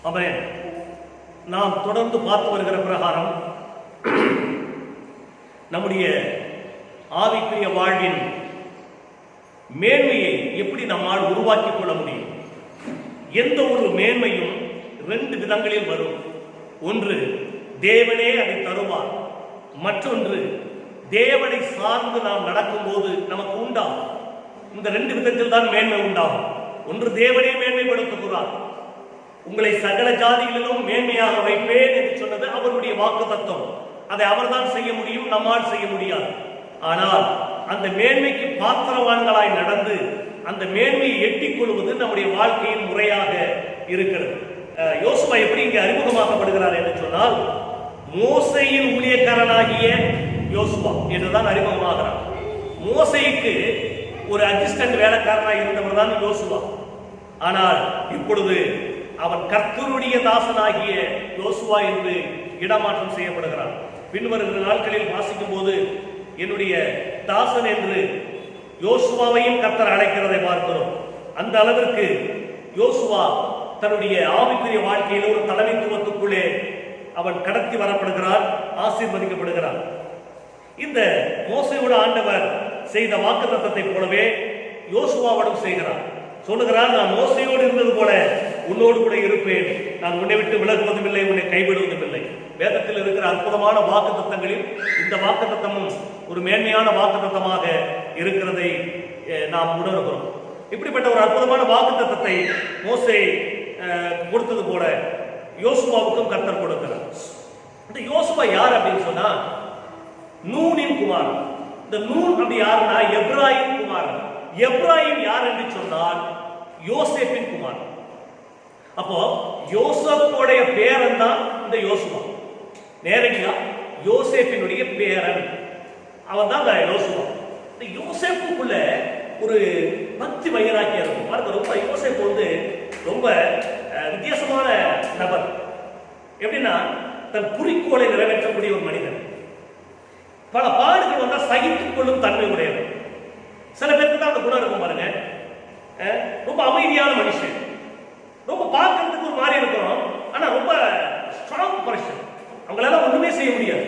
அவன் நாம் தொடர்ந்து பார்த்து வருகிற பிரகாரம் நம்முடைய ஆவிக்குரிய வாழ்வின் மேன்மையை எப்படி நம்மால் உருவாக்கிக் கொள்ள முடியும்? எந்த ஒரு மேன்மையும் ரெண்டு விதங்களில் வரும். ஒன்று, தேவனே அதை தருவார். மற்றொன்று, தேவனை சார்ந்து நாம் நடக்கும்போது நமக்கு உண்டாகும். இந்த ரெண்டு விதத்தில் தான் மேன்மை உண்டாகும். ஒன்று, தேவனே மேன்மைப்படுத்துகிறார். உங்களை சகல ஜாதிகளிலும் மேன்மையாக வைப்பேன் என்று சொன்னது அவருடைய வாக்குத்தத்தம். அதை அவர்தான் செய்ய முடியும், நம்மால் செய்ய முடியாது. ஆனால் அந்த மேன்மைக்கு பாத்திரவான்களாய் நடந்து அந்த மேன்மையை எட்டிக் கொள்வது நம்முடைய வாழ்க்கையின் முறையாக இருக்கிறது. யோசுவா எப்படி இங்கே அறிமுகமாக்கப்படுகிறார் என்று சொன்னால், மோசேயின் ஊழியக்காரனாகிய யோசுவா என்றுதான் அறிமுகமாகிறார். மோசேக்கு ஒரு அசிஸ்டன்ட் வேலைக்காரனாக இருந்தவர் தான் யோசுவா. ஆனால் இப்பொழுது அவன் கர்த்தருடைய தாசனாகிய யோசுவா என்று இடமாற்றம் செய்யப்படுகிறார். பின்வருகிற நாட்களில் வாசிக்கும் போது என்னுடைய தாசன் என்று யோசுவாவையும் கர்த்தர் அழைக்கிறதை பார்க்கிறோம். அந்த அளவிற்கு யோசுவா தன்னுடைய ஆவிக்குரிய வாழ்க்கையில் ஒரு தலைமைத்துவத்துக்குள்ளே அவன் கடத்தி வரப்படுகிறார், ஆசீர்வதிக்கப்படுகிறார். இந்த மோசேயோடு ஆண்டவர் செய்த வாக்குத்தத்தத்தை போலவே யோசுவாவோடும் செய்கிறார். சொல்லுகிறார், நான் மோசையோடு இருந்தது போல உன்னோடு கூட இருப்பேன், நான் உன்னை விட்டு விலகுவதும் இல்லை, உன்னை கைவிடுவதும் இல்லை. வேதத்தில் இருக்கிற அற்புதமான வாக்குத்தத்தங்களில் இந்த வாக்குத்தத்தமும் ஒரு மேன்மையான வாக்குத்தத்தமாக இருக்கிறதை நாம் உணர்கிறோம். இப்படிப்பட்ட ஒரு அற்புதமான வாக்குத்தத்தத்தை மோசே கொடுத்தது போல யோசுவாவுக்கும் கர்த்தர் கொடுக்கிறார். இந்த யோசுவா யார் அப்படின்னு சொன்னா, நூனின் குமாரன். இந்த நூன் அப்படி யாருன்னா எப்ராயிம் குமாரன். எப்ராயிம் யார் என்று சொன்னால் யோசேப்பின் குமாரன். அப்போ யோசேப்புடைய பேரன் தான் இந்த யோசுவா. நேரடியா யோசேப்பினுடைய பேரன் அவன் தான் யோசுவா. இந்த யோசேப்புக்குள்ள ஒரு பக்தி வைராக்கியம் இருக்கும் பாருங்க. ரொம்ப யோசேப்பு வந்து ரொம்ப வித்தியாசமான நபர். எப்படின்னா, தன் குறிக்கோளை நிறைவேற்றக்கூடிய ஒரு மனிதன். பல பாடுகள் வந்தால் சகித்துக் கொள்ளும் தன்மை உடையவர். சில பேருக்கு தான் அந்த குணம் இருக்கும் பாருங்க. ரொம்ப அமைதியான மனுஷன், ரொம்ப பார்க்கறதுக்கு ஒரு மாதிரி இருக்கும், ஆனா ரொம்ப ஸ்ட்ராங் பர்சன். அவங்களால ஒண்ணுமே செய்ய முடியாது.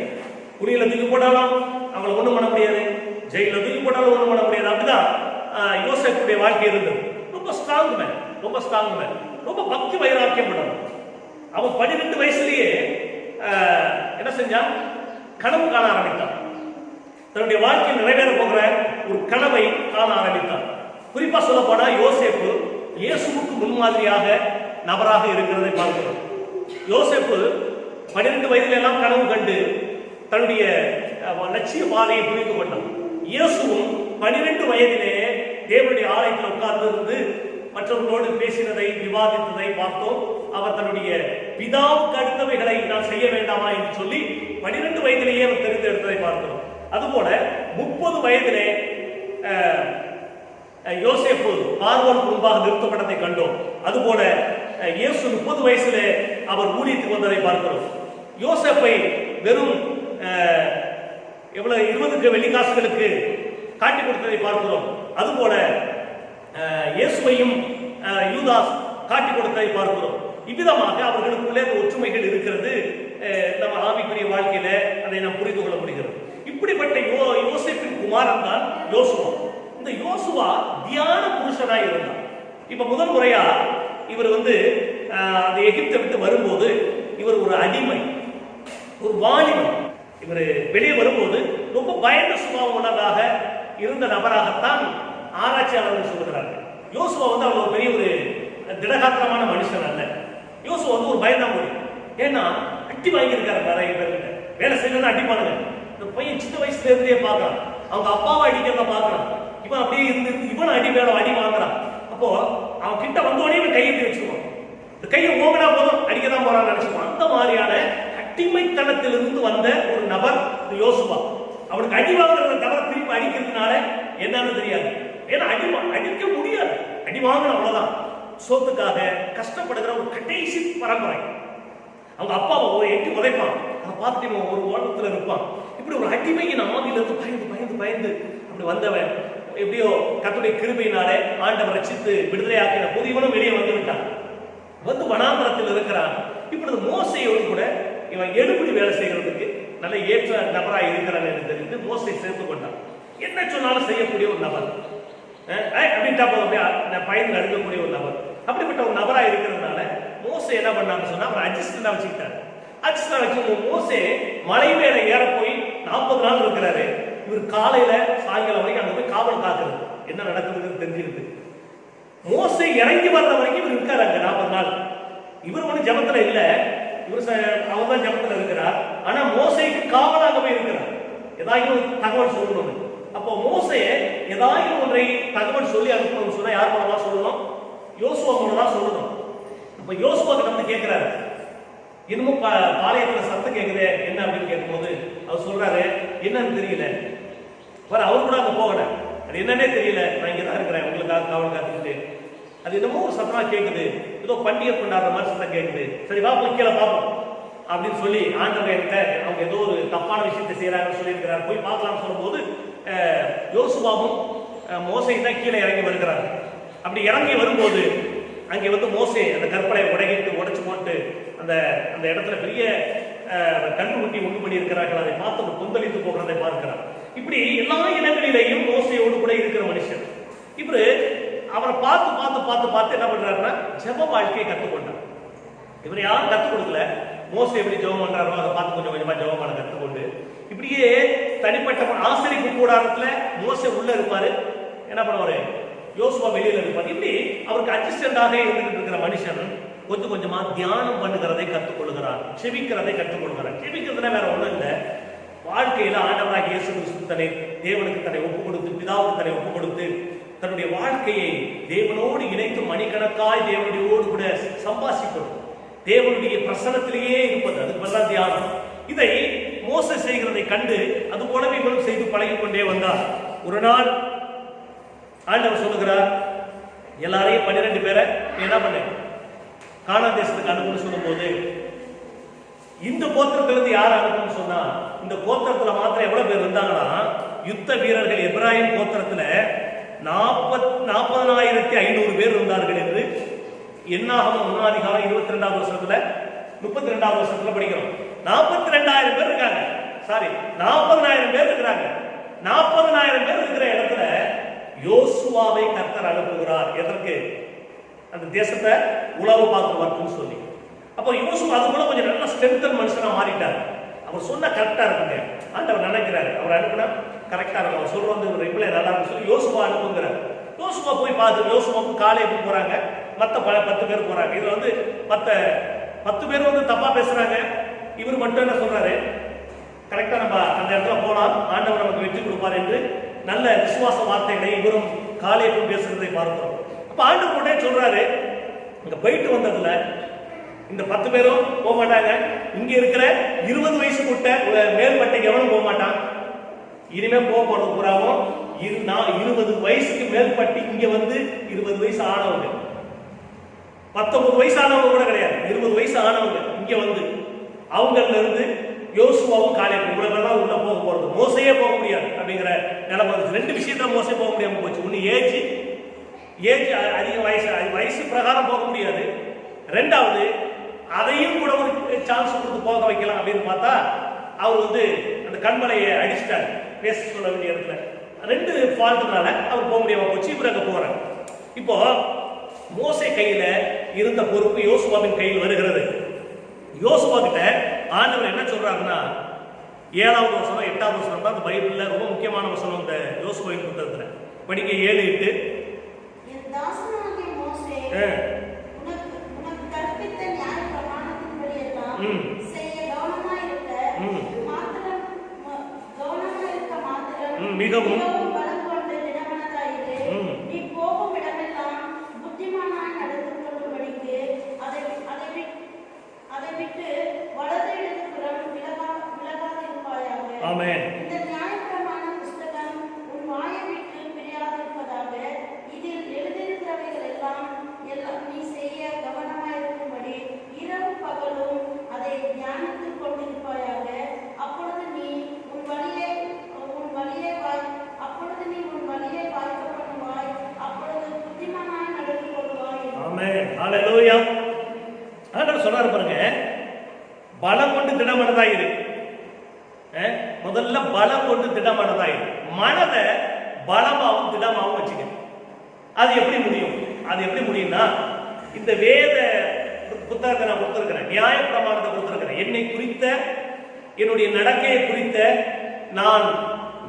குழியில தூக்கி போட்டாலும் அவங்களை ஒண்ணும் பண்ண முடியாது, ஜெயில தூக்கி போட்டாலும் ஒண்ணும் பண்ண முடியாது. அப்படிதான் யோசேப்புடைய வாழ்க்கை இருந்தது. ரொம்ப ஸ்ட்ராங் மேன், ரொம்ப ஸ்ட்ராங் மேன், ரொம்ப பக்தி வைராக்கியம் பண்ணணும். அவன் 12 வயசுலயே என்ன செஞ்சான்? கனவு காண ஆரம்பித்தான். தன்னுடைய வாழ்க்கையில் நிறைவேற போகிற ஒரு கனவை காண ஆரம்பித்தான். குறிப்பா சொல்ல போனா யோசேப்பு இயேசுவுக்கு முன்மாதிரியாக நபராக இருக்கிறதை பார்க்கிறோம். யோசேப்பு 12 வயதில எல்லாம் கனவு கண்டு தன்னுடைய லட்சிய பாதையை புரிந்து கொண்டான். இயேசுவும் 12 வயதிலே தேவனுடைய ஆலயத்தில் உட்கார்ந்து இருந்து மற்றவர்களோடு பேசினதை விவாதித்ததை பார்த்தோம். அவர் தன்னுடைய பிதாவுக்கு அடுத்தவைகளை நான் செய்ய வேண்டாமா என்று சொல்லி 12 வயதிலேயே அவர் தெரிந்தெடுத்ததை பார்க்கிறோம். அதுபோல 30 வயதிலே யோசேப்பு பார்வோனுக்கு முன்பாக நிறுத்தப்பட்டதை கண்டோம். அதுபோல இயேசு 30 வயசிலே அவர் ஊழியத்துக்கு வந்ததை பார்க்கிறோம். யோசேப்பை வெறும் எவ்வளவு 20 வெள்ளிக்காசுகளுக்கு காட்டி கொடுத்ததை பார்க்கிறோம். அதுபோல இயேசுவையும் யூதாஸ் காட்டி கொடுத்ததை பார்க்கிறோம். இவ்விதமாக அவர்களுக்குள்ளே ஒற்றுமைகள் இருக்கிறது. நம்ம ஆவிக்குரிய வாழ்க்கையில அதை நாம் புரிந்து கொள்ள முடிகிறது. இப்படிப்பட்ட யோசேப்பின் குமாரன் தான் யோசுவா. இந்த யோசுவா தியான புருஷனாய் இருந்தார். இப்ப முதல் முறையா இவர் வந்து அந்த எகிப்தை விட்டு வரும்போது இவர் ஒரு அடிமை, ஒரு வாலிபன். இவர் வெளியே வரும்போது ரொம்ப பயந்த சுபாவம் உள்ளதாக இருந்த நபராகத்தான் ஆராய்ச்சியாளர்கள் சொல்லுகிறார்கள். யோசுவா வந்து அவர் ஒரு பெரிய ஒரு திடகாத்திரமான மனுஷன் அல்ல. யோசுவா வந்து ஒரு பயந்தாமொழி. ஏன்னா அடி வாங்கியிருக்காரு நிறைய பேர்கிட்ட. வேலை செய்யணும் அடிப்பானுங்க. இந்த பையன் சின்ன வயசுல இருந்தே பார்க்கலாம், அவங்க அப்பாவை அடிக்கிறத பார்க்கலாம். இவன் அப்படியே இருந்து இவன் அடி மேல அடி வாங்குறான். அப்போ அவன் கிட்ட வந்தோடனே இவன் கையை வச்சுக்குவான். இந்த கையை ஓகனா போதும் அடிக்கதான் போறான்னு நினைச்சுக்குவான். அந்த மாதிரியான அடிமைத்தனத்திலிருந்து வந்த ஒரு நபர் யோசுவா. அவனுக்கு அடி வாங்குறத தவிர திருப்பி அடிக்கிறதுனால என்னன்னு தெரியாது. ஏன்னா அடிக்க முடியாது, அடி வாங்கணும் அவ்வளவுதான். சோத்துக்காக கஷ்டப்படுகிற ஒரு கடைசி பரம்பரை. அவங்க அப்பாவை எட்டி உதைப்பான், அதை பார்த்துட்டு ஒரு ஓட்டத்துல இருப்பான். இப்படி ஒரு அடிமையின் ஆவிலிருந்து பயந்து பயந்து பயந்து அப்படி வந்தவன் எப்படியோ கர்த்தருடைய கிருபையினாலே ஆண்டவர் ரட்சித்து விடுதலை ஆக்கின போது இவனும் வெளியே வந்து விட்டான். வந்து வனாந்தரத்தில் இருக்கிறான். இப்பொழுது மோசையோடு கூட இவன் எடுபடி வேலை செய்யறதுக்கு நல்ல ஏற்ற நபராக இருக்கிறான் என்று தெரிந்து மோசை சேர்த்து கொண்டான். என்ன சொன்னாலும் செய்யக்கூடிய ஒரு நபர், அப்படின்ட்டா போதும் பயந்து நடுக்கக்கூடிய ஒரு நபர். அப்படிப்பட்ட ஒரு நபராக இருக்கிறதுனால மோசை என்ன பண்ணான்னு சொன்னா அவர் அட்ஜஸ்டண்டா வச்சுக்கிட்டார். அட்ஜஸ்டண்டா வச்சு மோசே மலை மேல ஏற போய் 40 நாள் இருக்கிறாரு. இவர் காலையில சாயங்காலம் வரைக்கும் அங்க போய் காவல் காக்குறது, என்ன நடக்குதுன்னு தெரிஞ்சிருக்கு. மோசை இறங்கி வர்ற வரைக்கும் இவர் இருக்காரு அங்க 40 நாள். இவர் ஒன்றும் ஜபத்துல இல்ல, இவர் அவர் தான் ஜபத்துல இருக்கிறார். ஆனா மோசைக்கு காவலாக போய் இருக்கிறார், ஏதாவது தகவல் சொல்லணும். அப்போ மோசைய ஏதாவது ஒன்றை தகவல் சொல்லி அனுப்பணும்னு சொன்னா யார் மூலமா சொல்லணும்? யோசுவா மூலமா சொல்லணும். அப்ப யோசுவா கிட்ட வந்து கேட்கிறாரு, இன்னமும் பாளையத்துல சத்தம் கேட்குது என்ன அப்படின்னு கேட்கும்போது அவர் சொல்றாரு, என்னன்னு தெரியல, அவர் கூட அங்க போகல, அது என்னன்னே தெரியல, நான் இங்கதான் இருக்கிறேன் உங்களுக்காக காவல் காத்துக்கிட்டு. அது என்னமோ ஒரு சத்தமா கேட்குது, ஏதோ பண்டிகை கொண்டாடுற மாதிரி சத்தம் கேட்குது, சரி வா போய் கீழே பார்ப்போம் அப்படின்னு சொல்லி ஆண்டவர் என்கிட்ட அவங்க ஏதோ ஒரு தப்பான விஷயத்தை செய்யறாங்கன்னு சொல்லியிருக்கிறார், போய் பார்க்கலாம்னு சொல்லும்போது யோசுவாவும் மோசையும் தான் கீழே இறங்கி வருகிறாங்க. அப்படி இறங்கி வரும்போது அங்கே வந்து மோசே அந்த கற்பனை உடைச்சு போட்டு அந்த அந்த இடத்துல பெரிய கண்ணுக்குட்டி உண்டு பண்ணி இருக்கிறார்கள். அதை பார்த்து கொந்தளித்து போகிறதை பார்க்கிறார். இப்படி எல்லா இடங்களிலேயும் மோசையோடு கூட இருக்கிற மனுஷன் இவரு அவரை பார்த்து பார்த்து பார்த்து பார்த்து என்ன பண்றாருன்னா ஜெப வாழ்க்கையை கற்றுக்கொண்டார். இவர் யாரும் கற்றுக் கொடுக்கல, மோசை எப்படி ஜெபம் பண்றாரோ அதை பார்த்து கொஞ்சம் கொஞ்சமா ஜெபம் பண்ண கற்றுக்கொண்டு இப்படியே தனிப்பட்ட ஆசிரியப்பு கூடாரத்துல மோசை உள்ள இருப்பாரு, என்ன பண்ணுவாரு யோசுவா வெளியில இருப்பார். இப்படி அவருக்கு அட்ஜஸ்டண்டாக இருந்துகிட்டு இருக்கிற மனுஷன் கொஞ்சம் கொஞ்சமா தியானம் பண்ணுகிறதை கற்றுக்கொள்கிறார், செபிக்கிறதை கற்றுக்கொள்கிறார். செபிக்கிறதுனா வேற ஒண்ணும் இல்லை, வாழ்க்கையில ஆண்டவராக இயேசு கிறிஸ்து தன்னை தேவனுக்கு தன்னை ஒப்பு கொடுத்து, பிதாவுக்கு தன்னை ஒப்பு கொடுத்து தன்னுடைய வாழ்க்கையை தேவனோடு இணைத்து மணிக்கணக்காய் தேவனோடு கூட சம்பாசிப்பது, தேவனுடைய பிரசனத்திலேயே இருப்பது, அதுக்கெல்லாம் தியானம். இதை மோசே செய்கிறதை கண்டு அது போலவே இவரும் செய்து பழகி கொண்டே வந்தார். ஒரு நாள் ஆண்டவர் சொல்லுகிறார், எல்லாரையும் 12 பேரை என்ன பண்ண கானான் தேசத்துக்கு அனுப்புன்னு சொல்லும் போது இந்த கோத்திரத்திலிருந்து யார் அனுப்புன்னு சொன்னா, இந்த கோத்திரத்துல மாத்திரம் எவ்வளவு பேர் இருந்தாங்கன்னா யுத்த வீரர்கள் எப்ராஹிம் கோத்திரத்துல 40,500 பேர் இருந்தார்கள் என்று என்னாகமம் 1 22வது வருஷத்துல 32வது வருஷத்துல படிக்கிறோம். 42,000 பேர் இருக்காங்க, சாரி 40,000 பேர் இருக்கிறாங்க. 40,000 பேர் இருக்கிற இடத்துல யோசுவாவை கர்த்தர் அனுப்புகிறார். எதற்கு? அந்த தேசத்தை உளவு பார்த்து வரணும்னு சொல்லி. அப்போ யோசுவா அது கூட கொஞ்சம் நல்ல ஸ்ட்ரென்தன் மனுஷனா மாறிட்டார். அவர் சொன்ன கரெக்டா இருக்குங்க, ஆண்டவர் நினைக்கிறாரு அவர் அனுப்புனா கரெக்டா இருக்கும், அவர் சொல்றது ரிப்ளை நல்லா இருக்கும் சொல்லி யோசுவா அனுப்புங்கிறார். யோசுவா போய் பார்த்து, யோசுவாவுக்கு காலையில போறாங்க, மற்ற 10 பேர் போறாங்க. இதுல வந்து 10 பேர் வந்து தப்பா பேசுறாங்க, இவர் மட்டும் என்ன சொல்றாரு, கரெக்டா நம்ம அந்த இடத்துல போனால் ஆண்டவர் நமக்கு வெற்றி கொடுப்பார் என்று நல்ல விசுவாச வார்த்தைகளை இவரும் காலையிலும் பேசுறதை பார்க்கிறோம். அப்ப ஆண்டவர் உடனே சொல்றாரு, இங்க போயிட்டு வந்ததுல இந்த 10 பேரும் போக மாட்டாங்க, இங்க இருக்கிற 20 வயசு கூட்ட மேல்பட்டைக்கு எவனும் போக மாட்டான், இனிமே போறது பூராவும் 20 வயசுக்கு மேல்பட்டு இங்க வந்து 20 வயசு ஆனவங்க, 19 வயசு ஆனவங்க கூட கிடையாது, 20 வயசு ஆனவங்க இங்க வந்து அவங்கள்ல இருந்து யோசுவாவும் காலேபும் இவங்களெல்லாம் உள்ள போக போறது, மோசையே போக முடியாது அப்படிங்கிற நிலைமை வந்துச்சு. 2 விஷயத்துல மோசை போக முடியாம போச்சு. ஒண்ணு ஏஜ் அதிக வயசு பிரகாரம் போக முடியாது, 2வது அதையும் கூட ஒரு சான்ஸ் கொடுத்து போக வைக்கலாம் அப்படின்னு பார்த்தா அவர் வந்து அந்த கண்மலையை அடிச்சுட்டாரு பேச சொல்ல வேண்டிய இடத்துல. 2 ஃபால்ட்னால அவர் போக முடியாம போச்சு. இவர் அங்க போறாங்க. இப்போ மோசே கையில இருந்த பொறுப்பு யோசுவாவின் கையில் வருகிறது. யோசுவா கிட்ட ஆண்டவர் என்ன சொல்றாருன்னா 7வது வசனம் 8வது வசனம் தான் அந்த பைபிள்ல ரொம்ப முக்கியமான வசனம். இந்த யோசுவாவின் புத்தகத்துல படிக்க 7, 8 மிகவும் ஆமென். இந்த நியாயப்பிரமாண புத்தகம் உன் வாயை விட்டு பிரியாதிருப்பதாக, இதில் எழுதியிருக்கிறவைகள் எல்லாம் நீ செய்ய கவனமாயிருக்கும்படி இரவு பகலும் அதை தியானித்துக் கொண்டிருப்பாயாக. அப்பொழுது நீ உன் வழியை வாய்க்க பண்ணுவாய், அப்பொழுது புத்திமானாய் நடந்து கொள்வாய். ஆமென். ஹல்லேலூயா. முதல்ல பலம் கொண்டு திடமானதாயிடும். மனதை பலமாவும் திடமாவும் வச்சுக்க. அது எப்படி முடியும்? அது எப்படி முடியும்னா, இந்த வேத புத்தகத்தை நான் கொடுத்திருக்கிறேன், நியாய பிரமாணத்தை கொடுத்திருக்கிறேன். என்னை குறித்த, என்னுடைய நடக்கையை குறித்த, நான்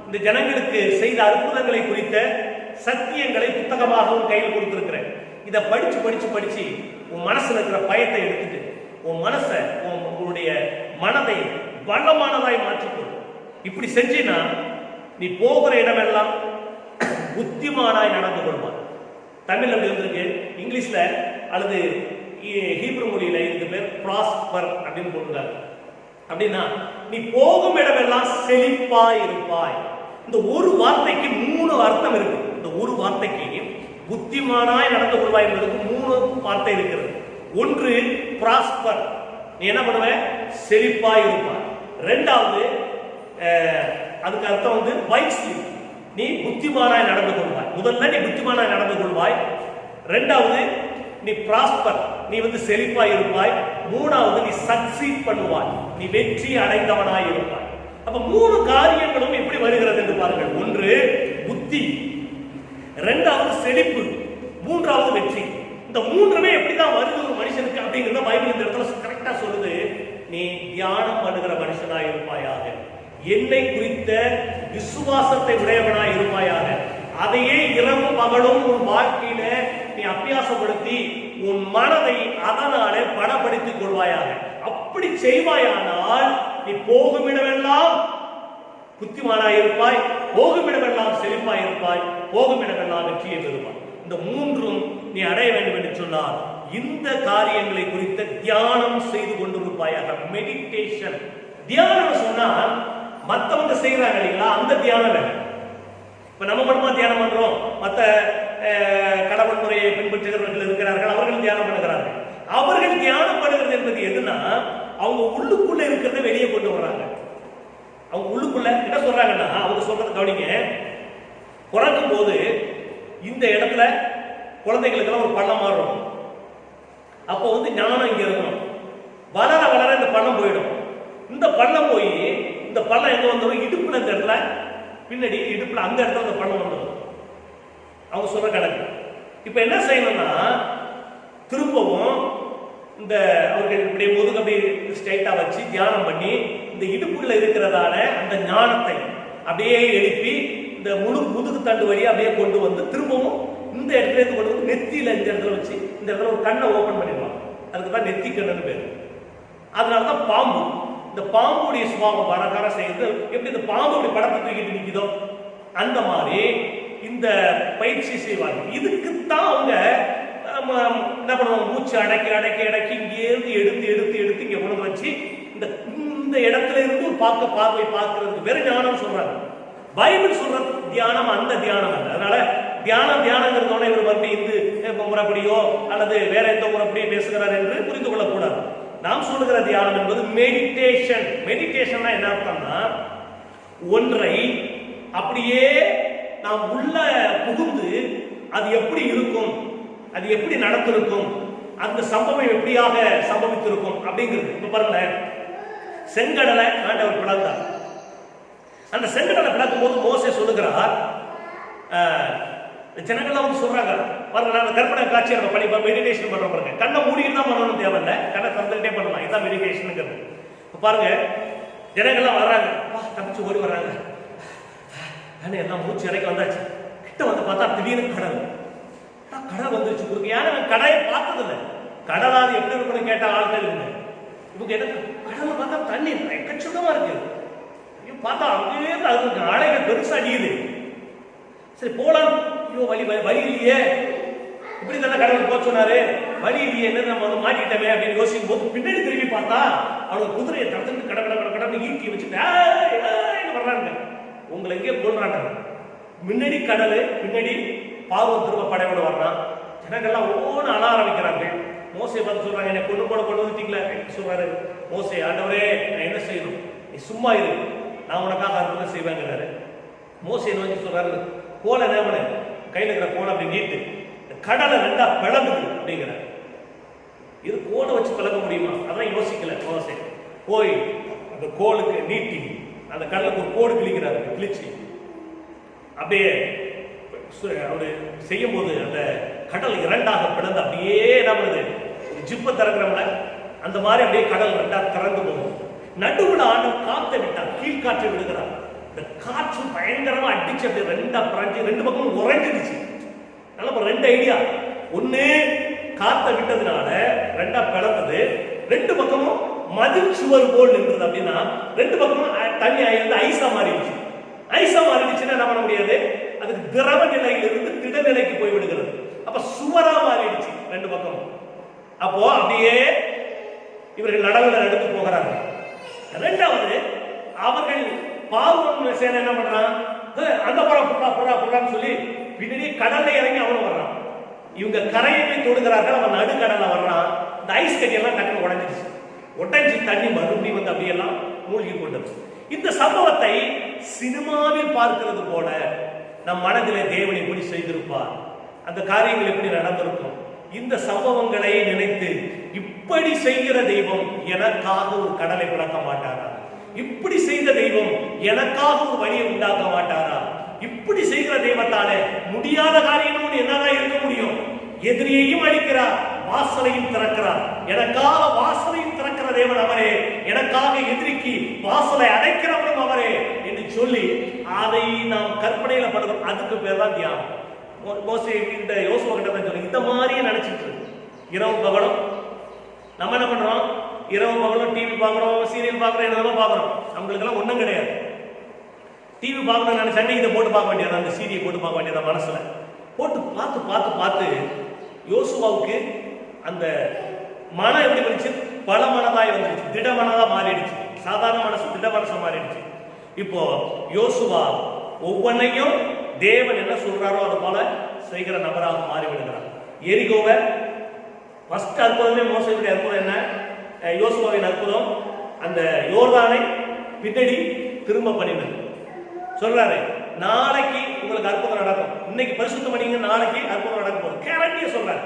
இந்த ஜனங்களுக்கு செய்த அற்புதங்களை குறித்த சத்தியங்களை புத்தகமாகவும் கையில் கொடுத்திருக்கிறேன். இதை படிச்சு படிச்சு படிச்சு உன் மனசுல இருக்கிற பயத்தை எடுத்துட்டு உன் மனசை, உன்னுடைய மனதை பலமானதாய் மாற்றிக்கொள். இப்படி செஞ்சினா நீ போகிற இடமெல்லாம் புத்திமானாய் நடந்து கொள்வான். தமிழ் அப்படி வந்திருக்கு, இங்கிலீஷ்ல அல்லது ஹீப்ரு மொழியில இதுக்கு பேர் ப்ராஸ்பர் அப்படின்னு போட்டுருக்காங்க. அப்படின்னா நீ போகும் இடமெல்லாம் செழிப்பாய் இருப்பாய். இந்த ஒரு வார்த்தைக்கு 3 அர்த்தம் இருக்கு. இந்த ஒரு வார்த்தைக்கு புத்திமானாய் நடந்து கொள்வாய் என்பதற்கு 3 வார்த்தை இருக்கிறது. ஒன்று ப்ராஸ்பர், நீ என்ன பண்ணுவ? செழிப்பாய் இருப்பாய். ரெண்டாவது அதுக்கு அர்த்தம் வந்து வைஸ்லி, நீ புத்திமானாய் நடந்து கொள்வாய். முதல்ல நீ புத்திமானாய் நடந்து கொள்வாய். ரெண்டாவது நீ ப்ராஸ்பர், நீ வந்து செழிப்பாய் இருப்பாய். மூணாவது நீ சக்சீட் பண்ணுவாய், நீ வெற்றி அடைந்தவனாய் இருப்பாய். அப்ப 3 காரியங்களும் எப்படி வருகிறது என்று பாருங்கள். ஒன்று புத்தி, இரண்டாவது செழிப்பு, மூன்றாவது வெற்றி. இந்த 3மே எப்படிதான் வருது ஒரு மனுஷனுக்கு அப்படிங்கிறத பைபிள் இந்த இடத்துல கரெக்டா சொல்லுது. நீ தியானம் பண்ணுகிற மனுஷனாய் இருப்பாயாக, என்னை குறித்த விசுவாசத்தை உடையவனாய் இருப்பாயாக, அதையே இரவும் பகலும் உன் வாழ்க்கையில நீ அபியாசப்படுத்தி உன் மனதை அதனாலே படப்படுத்திக் கொள்வாயாக. அப்படி செய்வாயானால் நீ போகும் இடமெல்லாம் புத்திமானாய் இருப்பாய், போகும் இடமெல்லாம் செழிப்பாய் இருப்பாய், போகும் இடமெல்லாம் வெற்றியை பெறுவாய். இந்த 3ம் நீ அடைய வேண்டும் என்று சொன்னால் இந்த காரியங்களை குறித்த தியானம் செய்து கொண்டிருப்பாயாக. மெடிடேஷன். தியானம் சொன்னா மத்தவங்க செய்யறாங்க இல்லைங்களா, அந்த தியானம் வேணும். இப்ப நம்ம மட்டுமா தியானம் பண்றோம்? மற்ற கடவுள் முறையை பின்பற்றுகிறவர்கள் இருக்கிறார்கள், அவர்கள் தியானம் பண்ணுகிறார்கள். அவர்கள் தியானம் பண்ணுகிறது என்பது எதுனா, அவங்க உள்ளுக்குள்ள இருக்கிறத வெளியே கொண்டு வர்றாங்க. அவங்க உள்ளுக்குள்ள என்ன சொல்றாங்கன்னா, அவங்க சொல்றது கவனிங்க. பிறக்கும் போது இந்த இடத்துல குழந்தைகளுக்கெல்லாம் ஒரு பள்ளம் மாறும். அப்போ வந்து ஞானம் இங்க இருக்கணும். வளர வளர இந்த பள்ளம் போயிடும். இந்த பள்ளம் போய் இந்த பள்ளம் எங்க வந்துடும்? இடுப்புல, இந்த இடத்துல பின்னாடி இடுப்புல அந்த இடத்துல அந்த பள்ளம் வந்துடும். அவங்க சொல்ற கணக்கு. இப்ப என்ன செய்யணும்னா, திரும்பவும் இந்த அவர்கள் இப்படி முதுகு அப்படி ஸ்ட்ரைட்டா வச்சு தியானம் பண்ணி இந்த இடுப்புல இருக்கிறதான அந்த ஞானத்தை அப்படியே எழுப்பி இந்த முதுகு தண்டு வழியா அப்படியே கொண்டு வந்து திரும்பவும் இந்த இடத்துல இருந்து கொண்டு வந்து நெத்தியில இந்த இடத்துல வச்சு இந்த இடத்துல ஒரு கண்ணை ஓபன் பண்ணிடுவாங்க. அதுக்கு தான் நெத்தி கண்ணுன்னு பேரு. அதனாலதான் பாம்பு, இந்த பாம்புடைய சுபாவம் படக்கார செய்யறது. எப்படி இந்த பாம்பு அப்படி படத்தை தூக்கிட்டு நிக்குதோ அந்த மாதிரி இந்த பயிற்சி செய்வாங்க. இதுக்குத்தான் அவங்க என்ன பண்ணுவாங்க? மூச்சு அடக்கி அடக்கி அடக்கி இங்கேருந்து எடுத்து எடுத்து எடுத்து இங்க கொண்டு வச்சு இந்த இடத்துல இருந்து ஒரு பார்வை பார்க்கறதுக்கு வேற ஞானம் சொல்றாங்க. பைபிள் சொல்ற தியானம் அந்த தியானம் அல்ல. அதனால தியானங்கிறதோட இவர் மறுபடியும் இந்த முறைப்படியோ அல்லது வேற எந்த முறைப்படியோ பேசுகிறார் என்று புரிந்து கொள்ளக்கூடாது. நாம் சொல்லுகிற தியானம் என்பது மெடிடேஷன். மெடிடேஷன்னா என்ன அர்த்தம்னா, ஒன்றை அப்படியே நாம் உள்ள புகுந்து அது எப்படி இருக்கும், அது எப்படி நடந்திருக்கும், அந்த சம்பவம் எப்படியாக சம்பவித்திருக்கும் அப்படிங்கிறது. இப்ப பாருங்களேன், செங்கடலை ஆண்டவர் பிளந்தார். அந்த செங்கடலை பிளக்கும் போது மோசே சொல்லுகிறார், ஜனங்கள்லாம் வந்து சொல்றாங்க பாருங்க, நான் கற்பனை காட்சியை நம்ம பண்ணி மெடிடேஷன் பண்றோம் பாருங்க. கண்ணை மூடிட்டு தான் பண்ணணும் தேவையில்லை, கண்ணை திறந்துகிட்டே பண்ணலாம். இதான் மெடிடேஷனுங்கிறது. பாருங்க, ஜனங்கள்லாம் வர்றாங்க, தப்பிச்சு ஓடி வர்றாங்க, எல்லாம் மூச்சு இறக்கி வந்தாச்சு. கிட்ட வந்து பார்த்தா திடீர்னு கடல் வந்துருச்சு. குறுக்கு யானை கடையை பார்த்ததில்லை. கடலாது எப்படி இருக்குன்னு கேட்ட ஆட்கள் இல்லை. இவங்க என்ன கடலை பார்த்தா தண்ணி எக்கச்சக்கமா இருக்கு. பார்த்தா அங்கேயே அலைகள் பெருசா அடிக்குது. சரி போலாம், ஐயோ வழி இல்லையே, இப்படி தானே கடவுள் போக சொன்னாரு, வழி இல்லையே, என்ன நம்ம வந்து மாட்டிட்டோமே அப்படின்னு யோசிக்கும் போது பின்னாடி திரும்பி பார்த்தா அவனுக்கு குதிரையை தடுத்துட்டு கடை ஈட்டி வச்சுட்டு வர்றாங்க. உங்களை எங்கேயே போடுறாங்க. முன்னாடி கடல், பின்னாடி பாவம் திரும்ப படையோட வர்றான். ஜனங்கள்லாம் ஓன அழ ஆரம்பிக்கிறாங்க. மோசையை பார்த்து சொல்றாங்க, என்னை கொண்டு வந்துட்டீங்களா சொல்றாரு. மோசே, ஆண்டவரே நான் என்ன செய்யணும், நீ சும்மா இரு, நான் உனக்காக அற்புதம் செய்வேங்கிறாரு. மோசையை நோக்கி சொல்றாரு, கோலை நேமன கையில் இருக்கிற கோலை அப்படி நீட்டு கடலை ரெண்டா பிளந்துக்கு அப்படிங்கிறார். இது கோலை வச்சு பிளக்க முடியுமா? அதான் யோசிக்கல மோசே. போய் அந்த கோலுக்கு நீட்டி அந்த கடலுக்கு ஒரு கோடு கிழிக்கிறாரு, கிழிச்சு அப்படியே அவரு செய்யும் போது அந்த கடல் இரண்டாக பிளந்து அப்படியே நம்மளது ஜிப்பை திறக்கிறவங்க அந்த மாதிரி அப்படியே கடல் ரெண்டா திறந்து போகும். நடுவுல ஆண்டவர் காத்தை விட்டார், கீழ்காற்றை விடுகிறார். இந்த காற்று பயங்கரமா அடிச்சு அப்படியே ரெண்டா பிறஞ்சு ரெண்டு பக்கமும் உறைஞ்சிடுச்சு. நல்ல ரெண்டு ஐடியா. ஒண்ணு காத்த விட்டதுனால ரெண்டா பிளந்தது, ரெண்டு பக்கமும் மதில் சுவர் போல் நின்றது. அப்படின்னா ரெண்டு பக்கமும் தண்ணி ஆயிருந்து ஐஸா மாறிடுச்சு. ஐஸா மாறிடுச்சுன்னா என்ன பண்ண முடியாது, அதுக்கு திரவ நிலையிலிருந்து திடநிலைக்கு போய் விடுகிறது. அப்ப சுவரா மாறிடுச்சு ரெண்டு பக்கமும். அப்போ அப்படியே இவர்கள் நடந்து போகிறார்கள். இரண்டாவது, அவர்கள் பார்வோன் சேனை என்ன பண்றான், அந்த புறான்னு சொல்லி பின்னாடி கடல்ல இறங்கி அவனும் வர்றான். இவங்க கரையை போய் தொடுகிறார்கள், அவன் நடுக்கடல வர்றான். இந்த ஐஸ் கட்டி எல்லாம் டக்குனு உடைஞ்சிருச்சு. உடைஞ்சி தண்ணி மறுபடியும் வந்து அப்படியெல்லாம் மூழ்கி கொண்டது. இந்த சம்பவத்தை சினிமாவில் பார்க்கிறது போல நம் மனதிலே தேவன் எப்படி செய்திருப்பார், அந்த காரியங்கள் எப்படி நடந்திருக்கும். இந்த சம்பவங்களை நினைத்து இப்படி செய்கிற தெய்வம் எனக்காக ஒரு கடலை பிளக்க மாட்டாரா, இப்படி செய்த தெய்வம் எனக்காக ஒரு வழியை உண்டாக்க மாட்டாரா, இப்படி செய்கிற தெய்வத்தாலே முடியாத காரியமும் என்னதான் இருக்க முடியும். எதிரியையும் அழிக்கிறார், வாசலையும் திறக்கிறார். எனக்காக வாசலையும் திறக்கிற தேவன் அவரே, எனக்காக எதிரிக்கு வாசலை அடைக்கிறவனும் அவரே என்று சொல்லி அதை நாம் கற்பனையில படுறோம். அதுக்கு பேர் தான் தியானம். யோசுவா கிட்ட தான் சொல்லி இந்த மாதிரியே நினைச்சிட்டு இரவு பகலும் நம்ம என்ன பண்றோம், இரவு பகலும் டிவி பாக்குறோம், சீரியல் பாக்குறோம், என்னதான் பாக்குறோம். நம்மளுக்கு எல்லாம் ஒண்ணும் கிடையாது. டிவி பார்க்கணும்னு நினைச்சாங்க, இதை போட்டு பார்க்க வேண்டியது, அந்த சீரியை போட்டு பார்க்க வேண்டியது. மனசுல போட்டு பார்த்து பார்த்து பார்த்து யோசுவாவுக்கு அந்த மனம் எப்படி வந்துச்சு, பல மனதாய் வந்துருச்சு, திட மனதா மாறிடுச்சு. சாதாரண மனசு திட மனசா மாறிடுச்சு. இப்போ யோசுவா ஒவ்வொன்னையும் தேவன் என்ன சொல்றாரோ அது போல செய்கிற நபராக மாறிவிடுகிறார். எரிகோவை ஃபர்ஸ்ட் அற்புதமே, மோசேயுடைய அற்புதம் என்ன, யோசுவாவின் அற்புதம் அந்த யோர்தானை பின்னடி திரும்ப பண்ணினது. சொல்றாரு, நாளைக்கு உங்களுக்கு அற்புதம் நடக்கும், இன்னைக்கு பரிசுத்தம் பண்ணீங்க, நாளைக்கு அற்புதம் நடக்க போகுது. கேரண்டியா சொல்றாரு,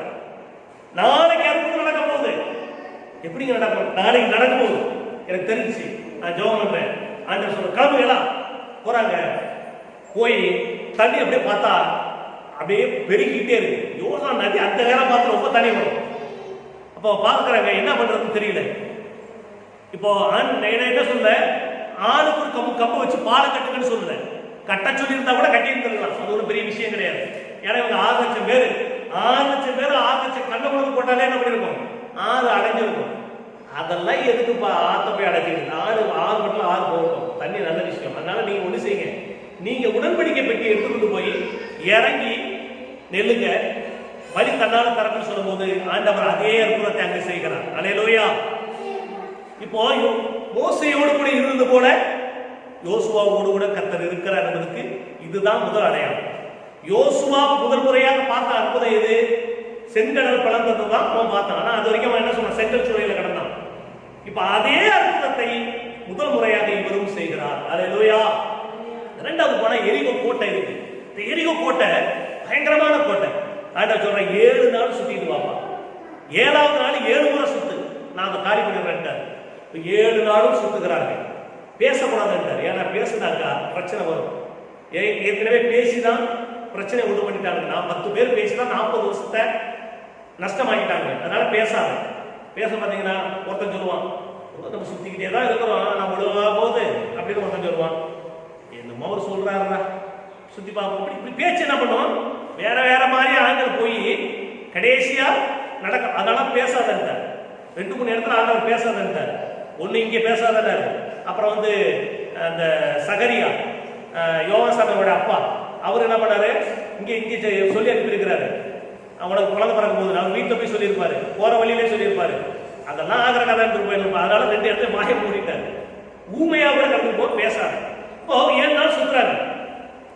நாளைக்கு அற்புதம் நடக்க போகுது. எப்படிங்க நடக்கும், நாளைக்கு நடக்க போகுது. எனக்கு தெரிஞ்சு நான் ஜெபம் பண்றேன். ஆண்டவர் சொல்ற கிளம்புகளா போறாங்க. போய் தண்ணி அப்படியே பார்த்தா அப்படியே பெருகிட்டே இருக்கு. யோர்தான் நதி அந்த நேரம் பார்த்து ரொம்ப தண்ணி வரும். அப்போ பார்க்குறாங்க, என்ன பண்றதுன்னு தெரியல. இப்போ என்ன சொல்ல, ஆளுக்கு ஒரு கம்பு வச்சு பாலை கட்டுங்கன்னு சொல்லல, கட்ட சொல்லி இருந்தா கூட கட்டி இருந்துடலாம், அது ஒரு பெரிய விஷயம் கிடையாது. ஏன்னா இவங்க 6 லட்சம் பேர் 6 லட்சம் கண்ண குழந்தை போட்டாலே என்ன பண்ணிருக்கும், 6 அடைஞ்சிருக்கும். அதெல்லாம் எதுக்குப்பா ஆத்த போய் அடைச்சிருக்கு, 6 மட்டும் 6 போகட்டும், தண்ணி நல்ல விஷயம். அதனால நீங்க ஒண்ணு செய்யுங்க, நீங்க உடன்படிக்கை பெட்டி எடுத்துக்கிட்டு போய் இறங்கி நெல்லுங்க, வழி தன்னால தரப்புன்னு சொல்லும் போது ஆண்டவர் அதே அற்புதத்தை அங்கே செய்கிறார். அல்லேலூயா. இப்போ மோசையோடு கூட இருந்தது போல யோசுவாவோடு கூட கர்த்தர் இருக்கிறார் என்பதற்கு இதுதான் முதல் அடையாளம். யோசுவா முதல் முறையாக பார்த்த அற்புதம் எது, செங்கடல் பிளந்தது தான் அவன் பார்த்தான். ஆனா அது வரைக்கும் அவன் என்ன சொன்னான், செங்கல் சூழல கடந்தான். இப்ப அதே அற்புதத்தை முதல் முறையாக இவரும் செய்கிறார். அல்லேலூயா. இரண்டாவது போனா எரிகோ கோட்டை இருக்கு. இந்த எரிகோ கோட்டை பயங்கரமான கோட்டை. ஆண்டவர் சொல்ற 7 நாள் சுத்திட்டு வாப்பா, 7வது நாள் 7 முறை சுத்து, நான் அந்த காரியம் பண்ணிடுறேன். 7 நாளும் சுத்துகிறார்கள். பேசக்கூடாதுன்றார், ஏன்னா பேசுனாக்கா பிரச்சனை வரும். ஏற்கனவே பேசிதான் பிரச்சனை உண்டு பண்ணிட்டாங்க. 10 பேர் பேசிதான் 40 வருஷத்தை நஷ்டமாக்கிட்டாங்க. அதனால பேசாத. பேச பார்த்தீங்கன்னா ஒருத்தன் சொல்லுவான், நம்ம சுத்திக்கிட்டே தான் இருக்கிறோம், நம்ம விழுவா போகுது அப்படின்னு ஒருத்தன் சொல்லுவான். என்னமோ அவர் சொல்றாருடா, சுத்தி பார்ப்போம். இப்படி பேச்சு என்ன பண்ணுவோம், வேற வேற மாதிரி ஆண்கள் போய் கடைசியா நடக்க. அதனால பேசாதன்ட்டார். 2-3 இடத்துல ஆண்டவர் பேசாதன்ட்டார். ஒண்ணு இங்கே பேசாதன்னாரு. அப்புறம் அந்த சகரியா யோவாசானோட அப்பா, அவர் என்ன பண்ணாரு, இங்கே சொல்லி அனுப்பியிருக்கிறாரு. அவனுக்கு குழந்தை பிறக்கும் போது அவர் வீட்டில் போய் சொல்லியிருப்பாரு, போற வழியிலே சொல்லியிருப்பாரு. அதெல்லாம் ஆகிற கதை போயிருப்பாரு. அதனால 2 இடத்துல மாயம் மூடிட்டாரு. ஊமையா கூட கடந்து போ, பேசாது. இப்போ 7 நாள் சுத்துறாரு.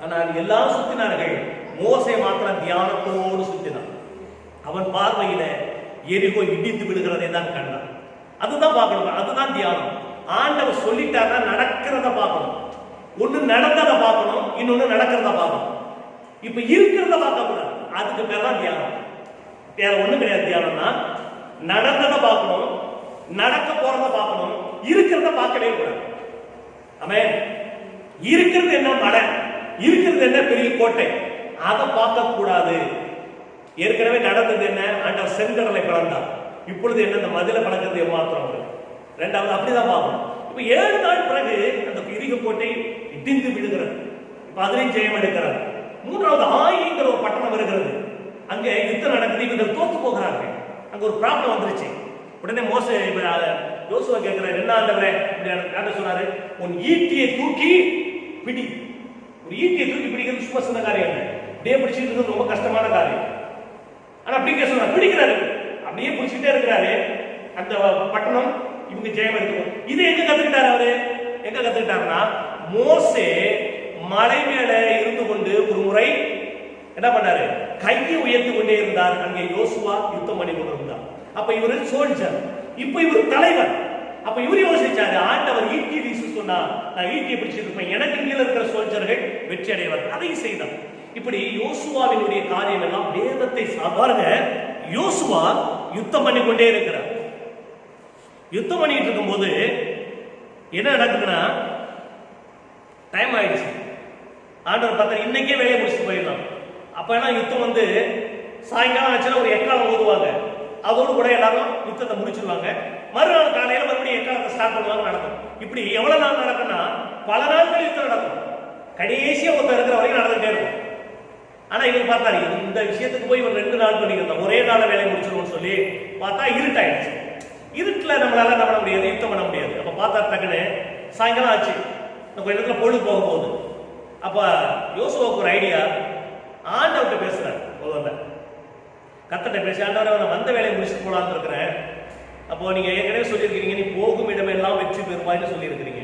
ஆனால் எல்லாம் சுத்தினார்கள், மோசே மாத்திரம் தியானத்தோடு சுத்தினான். அவன் பார்வையில எரிகோ இடித்து விடுகிறதை தான் கண்டான். அதுதான் பார்க்கணும், அதுதான் தியானம். ஆண்டவர் சொல்லிட்டாருன்னா நடக்கிறத பார்க்கணும். ஒண்ணு நடந்ததை பார்க்கணும், இன்னொன்னு நடக்கிறத பார்க்கணும். இப்ப இருக்கிறத பார்க்க கூடாது, அதுக்கு பேர் தான் தியானம். வேற ஒண்ணு கிடையாது. தியானம்னா நடந்ததை பார்க்கணும், நடக்க போறத பார்க்கணும், இருக்கிறத பார்க்கவே கூடாது. ஆமென். இருக்கிறது என்ன மலை, இருக்கிறது என்ன பெரிய கோட்டை, அதை பார்க்க கூடாது. ஏற்கனவே நடந்தது என்ன, ஆண்டவர் செங்கடலை பிளந்தார். இப்பொழுது என்ன, இந்த மதில பழக்கிறது ஏமாத்திரம். ரெண்டாவது அப்படிதான் பார்க்கணும். இப்ப 7 நாள் பிறகு அந்த இறுக கோட்டை இடிந்து விடுகிறது. இப்ப அதிலையும் ஜெயம் எடுக்கிறார். மூன்றாவது ஆயிங்கிற ஒரு பட்டணம் வருகிறது. அங்க யுத்தம் நடக்குது. இவர்கள் தோத்து போகிறார்கள். அங்க ஒரு ப்ராப்ளம் வந்துருச்சு. உடனே மோசே யோசுவா கேட்கிறார், என்ன ஆண்டவரே சொன்னாரு, உன் ஈட்டியை தூக்கி பிடி. ஒரு ஈட்டியை தூக்கி பிடிக்கிறது சும்மா சின்ன காரியம் இல்லை, அப்படியே பிடிச்சிட்டு இருக்கிறது ரொம்ப கஷ்டமான காரியம். ஆனா அப்படிங்க சொன்னார், பிடிக்கிறாரு, அப்படியே பிடிச்சிட்டே இருக்கிறாரு. அந்த பட்டணம் இவங்க ஜெயம் எடுத்துக்கும். இது எங்க கத்துக்கிட்டாரு அவரு? எங்க கத்துக்கிட்டாருன்னா, மோசே மலை மேல இருந்து கொண்டு ஒரு முறை என்ன பண்ணாரு, கையை உயர்த்தி கொண்டே இருந்தார். அங்கே யோசுவா யுத்தம் பண்ணி கொண்டிருந்தார். அப்ப இவரு சோல்ஜர், இப்ப இவர் தலைவர். அப்ப இவர் யோசிச்சாரு, ஆண்டவர் ஈட்டி வீசு சொன்னா நான் ஈட்டியை பிடிச்சிட்டு இருப்பேன், எனக்கு கீழே இருக்கிற சோல்ஜர்கள் வெற்றி அடைவர். அதை செய்தார். இப்படி யோசுவாவினுடைய காரியம் எல்லாம் வேதத்தை பாருங்க. யோசுவா யுத்தம் பண்ணி கொண்டே இருக்கிறார். யுத்தம் பண்ணிட்டு இருக்கும் போது என்ன நடக்குதுன்னா, டைம் ஆயிடுச்சு. ஆண்டவர் பார்த்தா இன்னைக்கே வேலையை முடிச்சுட்டு போயிடலாம். அப்ப எல்லாம் யுத்தம் வந்து சாயங்காலம் ஆச்சுன்னா ஒரு எக்காலம் ஓதுவாங்க. அதோடு கூட எல்லாரும் யுத்தத்தை முடிச்சிருவாங்க. மறுநாள் காலையில மறுபடியும் எக்காலத்தை ஸ்டார்ட் பண்ணுவாங்க. நடக்கும். இப்படி எவ்வளவு நாள் நடக்கும்னா, பல நாட்கள் யுத்தம் நடக்கும். கடைசியா ஒருத்தர் இருக்கிற வரைக்கும் நடந்துட்டே இருக்கும். ஆனா இவர் பார்த்தாரு, இந்த விஷயத்துக்கு போய் இவர் 2 நாள் பண்ணிக்கிறோம், ஒரே நாள் வேலையை முடிச்சிருவோம்னு சொல்லி பார்த்தா இருட்டாயிடுச்சு. இருட்டுல நம்மளால என்ன பண்ண முடியாது, யுத்தம் பண்ண முடியாது. அப்ப பார்த்தா டக்குன்னு சாயங்காலம் ஆச்சு, கொஞ்ச நேரத்துல பொழுது போக போகுது. அப்ப யோசுவாவுக்கு ஒரு ஐடியா, ஆண்டவர்கிட்ட பேசுறாரு. முதல்ல கர்த்தர்ட்ட பேசி, ஆண்டவரே நான் வந்த வேலையை முடிச்சுட்டு போலான்னு இருக்கிறேன். அப்போ நீங்க ஏற்கனவே சொல்லியிருக்கிறீங்க, நீ போகும் இடமெல்லாம் வெற்றி பெறுவாய்னு சொல்லியிருக்கிறீங்க.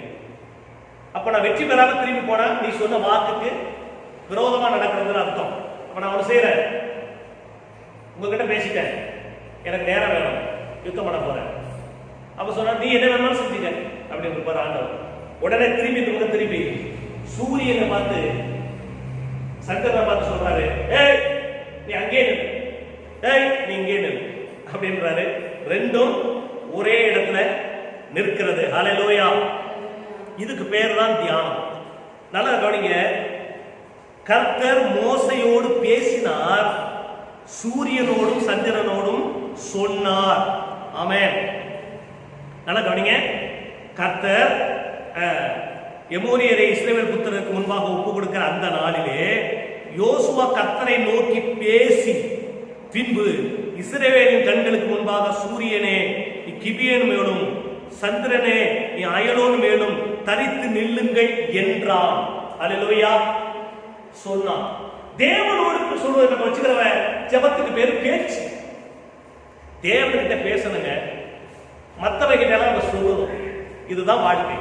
அப்ப நான் வெற்றி பெறாம திரும்பி போனா நீ சொன்ன வாக்குக்கு விரோதமா நடக்கிறதுன்னு அர்த்தம். அப்ப நான் ஒண்ணு செய்யறேன், உங்ககிட்ட பேசிட்டேன், எனக்கு நேரம் வேணும், யுத்தம் பண்ண போறேன். அப்ப சொன்னா நீ என்ன வேணாலும் செஞ்சுக்க அப்படின்னு இருப்பார் ஆண்டவர். உடனே திரும்பி சூரியனை பார்த்து சங்கரனை பார்த்து சொல்றாரு, ஏய் நீ அங்கே நில், ஏய் நீ இங்கே நில் அப்படின்றாரு. ரெண்டும் ஒரே இடத்துல நிற்கிறது. ஹல்லேலூயா. இதுக்கு பேர் தான் தியானம். நல்லா கவனிங்க. கர்த்தர் மோசையோடு பேசினார், சூரியனோடும் சந்திரனோடும் சொன்னார். ஆமென். நல்லா கவனிங்க. கர்த்தர் எமோரியரை இஸ்ரவேல் புத்திரருக்கு முன்பாக ஒப்பு கொடுக்கிற அந்த நாளிலே யோசுவா கர்த்தரை நோக்கி பேசி, பின்பு இஸ்ரவேலின் கண்களுக்கு முன்பாக சூரியனே நீ கிபியோன் மேலும், சந்திரனே நீ அயலோன் மேலும் தரித்து நில்லுங்கள் என்றான். அல்லேலூயா. சொன்னான். தேவனோடு சொல்வதை நம்ம வச்சுக்கிறவ ஜெபத்துக்கு பேரு பேச்சு. தேவன்கிட்ட பேசணுங்க, மற்றவங்க நம்ம சொல்லணும். இதுதான் வாழ்க்கை.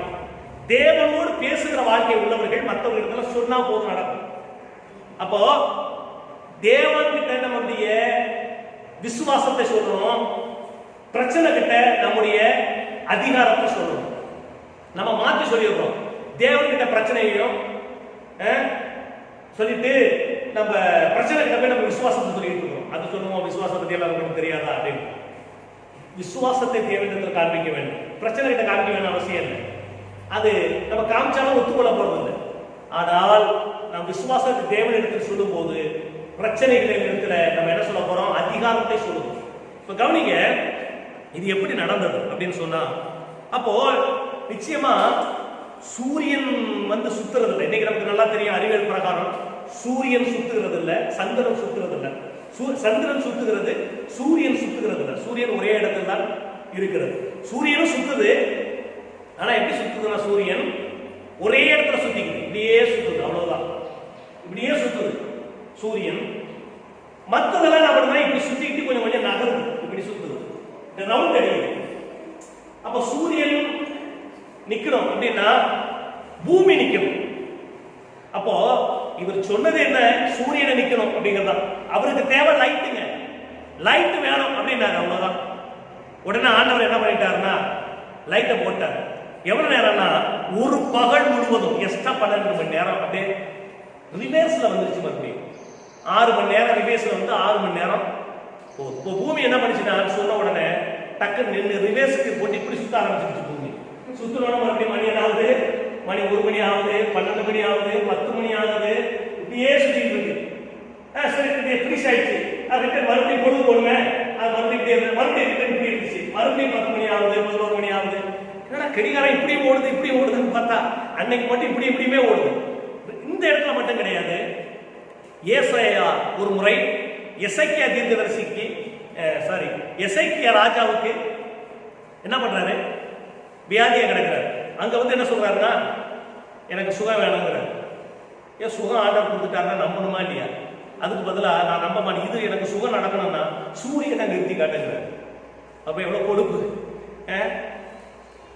தேவனோடு பேசுகிற வாழ்க்கை உள்ளவர்கள் மற்றவங்க சொன்னா போதும் நடக்கும். அப்போ தேவன்கிட்ட நம்முடைய விசுவாசத்தை சொல்லணும், பிரச்சனை கிட்ட நம்முடைய அதிகாரத்தை சொல்லணும். நம்ம மாற்றி சொல்லிடுறோம். தேவன்கிட்ட பிரச்சனையையும் சொல்லிட்டு நம்ம பிரச்சனை கிட்ட போய் நம்ம விசுவாசத்தை சொல்லிட்டு இருக்கோம். அது சொல்லுவோம், விசுவாசத்தை பத்தி எல்லாம் உங்களுக்கு தெரியாதா அப்படின்னு. விசுவாசத்தை தேவனிடத்தில் காண்பிக்க வேண்டும், பிரச்சனை கிட்ட காண்பிக்க வேண்டிய அவசியம் இல்லை. அது நம்ம காமிச்சாலும் ஒத்துக்கொள்ள போறது இல்லை. ஆனால் நம் விசுவாசத்தை தேவனிடத்தில் சொல்லும் போது பிரச்சனைகளில் இருக்கிற நம்ம என்ன சொல்ல போறோம், அதிகாரத்தை சொல்லுவோம். இப்ப கவனிங்க, இது எப்படி நடந்தது அப்படின்னு சொன்னா, அப்போ நிச்சயமா சூரியன் வந்து சுத்துறது இல்லை. இன்னைக்கு நமக்கு நல்லா தெரியும், அறிவியல் பிரகாரம் சூரியன் சுத்துகிறது இல்லை, சந்திரன் சுத்துறது இல்லை. சந்திரன் சுத்துகிறது, சூரியன் சுத்துகிறது இல்லை. சூரியன் ஒரே இடத்துல தான் இருக்கிறது. சூரியனும் சுத்துது, ஆனா எப்படி சுத்துதுன்னா, சூரியன் ஒரே இடத்துல சுத்திக்குது, இப்படியே சுத்துது, அவ்வளவுதான். இப்படியே சுத்துது சூரியன். மற்றதெல்லாம் நம்ம இப்படி சுத்திக்கிட்டு கொஞ்சம் கொஞ்சம் நகருது, இப்படி சுத்துது, இந்த ரவுண்ட் அடிக்குது. அப்ப சூரியன் நிக்கணும் அப்படின்னா பூமி நிக்கணும். அப்போ இவர் சொன்னது என்ன, சூரியனை நிக்கணும் அப்படிங்கிறதா. அவருக்கு தேவை லைட்டுங்க, லைட் வேணும் அப்படின்னாரு, அவ்வளவுதான். உடனே ஆண்டவர் என்ன பண்ணிட்டாருன்னா லைட்டை போட்டார். எவ்வளவு நேரம்னா ஒரு பகல் முழுவதும், எக்ஸ்ட்ரா 12 மணி நேரம் அப்படியே ரிவேர்ஸ்ல வந்துருச்சு. மறுபடியும் 6 மணி நேரம் ரிவேர்ஸ்ல வந்து 6 மணி நேரம் போகுது. இப்போ பூமி என்ன பண்ணிச்சுன்னா சொன்ன உடனே டக்கு நின்று ரிவேர்ஸுக்கு போட்டு இப்படி சுத்த ஆரம்பிச்சிருச்சு. பூமி சுத்தணும். மறுபடியும் மணி என்னாவது மணி 1 மணி ஆகுது, 12 மணி ஆகுது, 10 மணி ஆகுது, இப்படியே சுத்திட்டு இருக்கு. சரி ஃபினிஷ் ஆயிடுச்சு, ரிட்டர்ன் மறுபடியும் பொழுது போடுங்க, அது மறுபடியும் ரிட்டர்ன் இப்படி இருந்துச்சு, மறுபடியும் 10 மணி ஆகுது, 11 மணி ஆகுது. என்னடா கடிகாரம் இப்படி ஓடுது இப்படி ஓடுதுன்னு பார்த்தா அன்னைக்கு மட்டும் இப்படியுமே ஓடுது. இந்த இடத்துல மட்டும் கிடையாது. ஏசாயா ஒரு முறை எசேக்கியா தீர்க்கதரிசிக்கு எசேக்கியா ராஜாவுக்கு என்ன பண்றாரு, வியாதியா கிடக்கிறாரு. அங்க வந்து என்ன சொல்றாருன்னா, எனக்கு சுகம் வேணுங்கிறாரு. ஏன் சுகம் ஆர்டர் கொடுத்துட்டாருன்னா நம்பணுமா இல்லையா? அதுக்கு பதிலாக நான் நம்ப மாட்டேன், இது எனக்கு சுகம் நடக்கணும்னா சூரியனை நிறுத்தி காட்டுங்கிறார். அப்ப எவ்வளவு கொழுப்பு!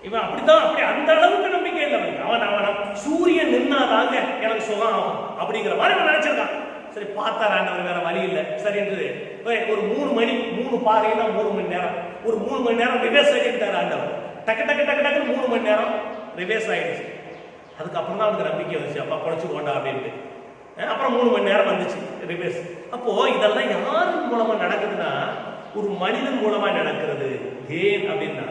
இவன் அப்படித்தான், அப்படி அந்த அளவுக்கு நம்பிக்கை இல்லை அவன் சூரியன் நின்னாதாங்க எனக்கு சுகம் ஆகும் அப்படிங்கிற மாதிரி அவன் நினைச்சிருக்கான். சரி பார்த்தார் ஆண்டவர், வேற வழி இல்லை சரி என்று ஒரு 3 பாறையில 3 மணி நேரம், ஒரு 3 மணி நேரம் ரிவர்ஸ் ஆகிட்டார் ஆண்டவர். டக்கு டக்கு டக்கு டக்கு 3 மணி நேரம் ரிவர்ஸ் ஆயிடுச்சு. அதுக்கப்புறம் தான் அவனுக்கு நம்பிக்கை வந்துச்சு, அப்பா குறைச்சு கொண்டா அப்படின்ட்டு. அப்புறம் 3 மணி நேரம் வந்துச்சு ரிவர்ஸ். அப்போ இதெல்லாம் யாரின் மூலமா நடக்குதுன்னா, ஒரு மனிதன் மூலமா நடக்கிறது. ஏன் அப்படின்னா,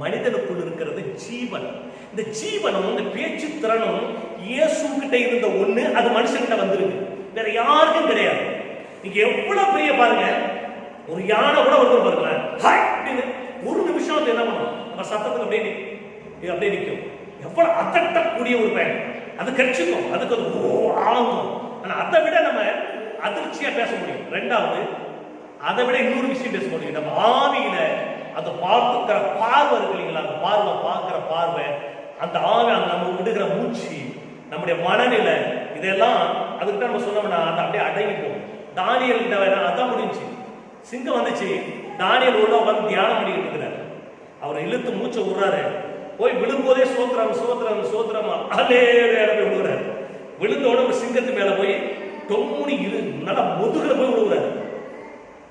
மனிதனுக்குள் இருக்கிறது ஜீவன். இந்த ஜீவனும் இந்த பேச்சு திறனும் இயேசு கிட்ட இருந்த ஒண்ணு, அது மனுஷன்கிட்ட வந்திருக்கு, வேற யாருக்கும் கிடையாது. நீங்க எவ்வளவு பெரிய பாருங்க, ஒரு யானை கூட ஒருத்தர் பாருங்களேன், ஹாய் அப்படின்னு ஒரு நிமிஷம் வந்து என்ன பண்ணும், நம்ம சத்தத்துக்கு அப்படியே நிற்கும். எவ்வளவு அதட்டக்கூடிய ஒரு பையன், அது கட்சிக்கும், அதுக்கு அது ஆகும். ஆனா அதை விட நம்ம அதிர்ச்சியா பேச முடியும். ரெண்டாவது, அதை விட இன்னொரு விஷயம் பேச முடியும். நம்ம ஆவியில அந்த பார்த்துக்கிற பார்வை இருக்கு இல்லைங்களா, அந்த பார்க்கிற பார்வை, அந்த ஆவி, அந்த நம்ம விடுகிற மூச்சு, நம்முடைய மனநிலை, இதெல்லாம் அதுக்கிட்ட நம்ம சொன்னோம்னா அதை அப்படியே அடங்கி போகும். தானியல் கிட்ட வேற அதான் முடிஞ்சு. சிங்கம் வந்துச்சு, தானியல் உள்ள உட்காந்து தியானம் பண்ணிக்கிட்டு இருக்கிறார். அவர் இழுத்து மூச்சை விடுறாரு, போய் விழும்போதே சோத்திரம் விழுகிறார். விழுந்தோட ஒரு சிங்கத்து மேல போய் தொம்முனி நல்லா முதுகுல போய் விழுகிறாரு.